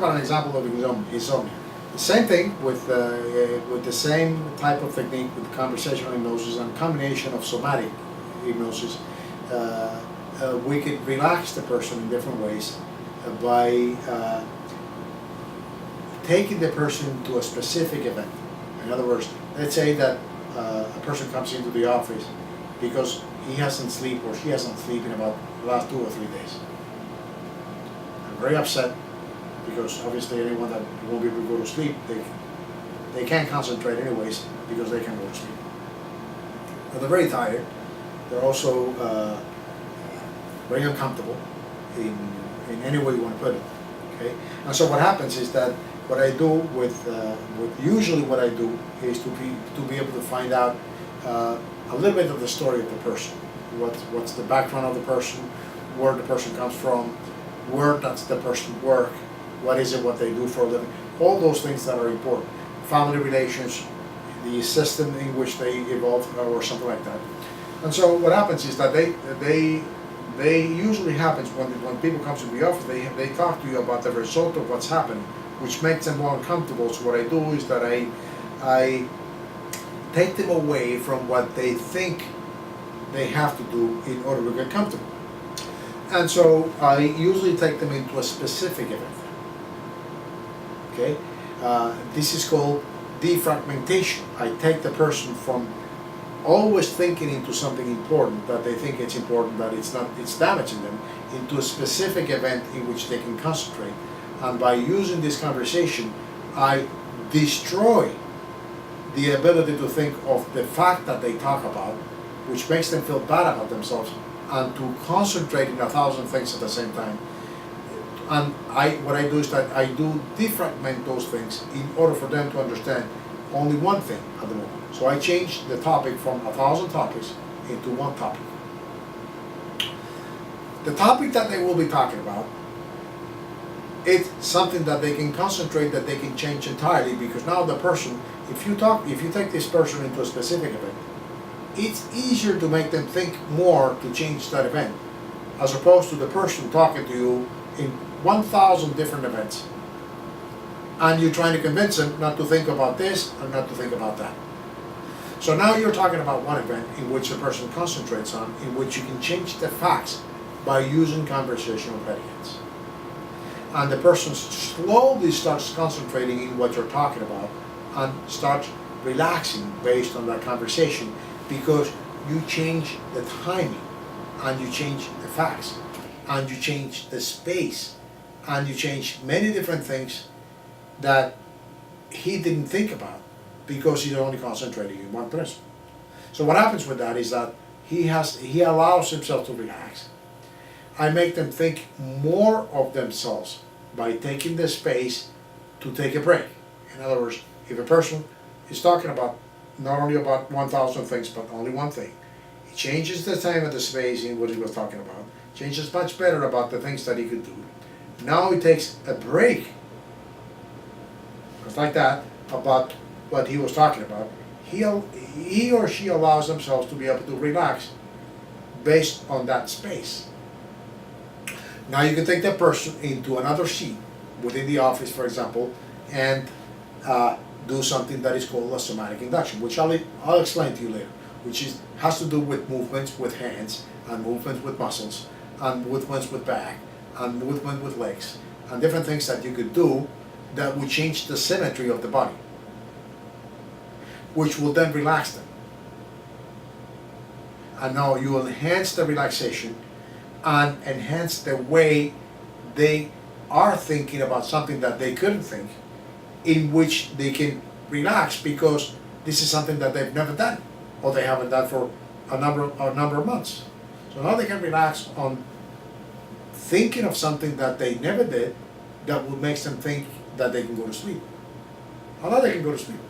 about an example of insomnia. The same thing with the same type of technique with conversational hypnosis and combination of somatic hypnosis. We could relax the person in different ways by taking the person to a specific event. In other words, let's say that a person comes into the office because he hasn't slept or she hasn't slept in about the last 2 or 3 days. I'm very upset because obviously anyone that won't be able to go to sleep, they can't concentrate anyways because they can't go to sleep. But they're very tired. They're also very uncomfortable in any way you want to put it. Okay, and so what happens is that what I do usually what I do is to be able to find out a little bit of the story of the person. What's the background of the person, where the person comes from, where does the person work, what is it what they do for a living, all those things that are important. Family relations, the system in which they evolve or something like that. And so what happens is that they usually happens when people come to the office, they talk to you about the result of what's happening, which makes them more uncomfortable. So what I do is that I take them away from what they think they have to do in order to get comfortable. And so I usually take them into a specific event. Okay, this is called defragmentation. I take the person from always thinking into something important that they think it's important, that it's damaging them, into a specific event in which they can concentrate. And by using this conversation, I destroy the ability to think of the fact that they talk about, which makes them feel bad about themselves, and to concentrate in 1,000 things at the same time. And what I do is that I do defragment those things in order for them to understand only one thing at the moment. So I change the topic from 1,000 topics into one topic. The topic that they will be talking about, it's something that they can concentrate, that they can change entirely, because now the person, if you take this person into a specific event, it's easier to make them think more to change that event, as opposed to the person talking to you in 1,000 different events, and you're trying to convince them not to think about this and not to think about that. So now you're talking about one event in which the person concentrates on, in which you can change the facts by using conversational gradients. And the person slowly starts concentrating in what you're talking about and starts relaxing based on that conversation, because you change the timing, and you change the facts, and you change the space, and you change many different things that he didn't think about because he's only concentrating in one person. So what happens with that is that he allows himself to relax. I make them think more of themselves by taking the space to take a break. In other words, if a person is talking about not only about 1,000 things, but only one thing, he changes the time and the space in what he was talking about, changes much better about the things that he could do. Now he takes a break, just like that, about what he was talking about. He or she allows themselves to be able to relax based on that space. Now you can take that person into another seat within the office, for example, and do something that is called a somatic induction, which I'll explain to you later, which has to do with movements with hands, and movements with muscles, and movements with back, and movement with legs, and different things that you could do that would change the symmetry of the body, which will then relax them. And now you will enhance the relaxation and enhance the way they are thinking about something that they couldn't think, in which they can relax because this is something that they've never done, or they haven't done for a number of months. So now they can relax on thinking of something that they never did that would make them think that they can go to sleep. How now they can go to sleep.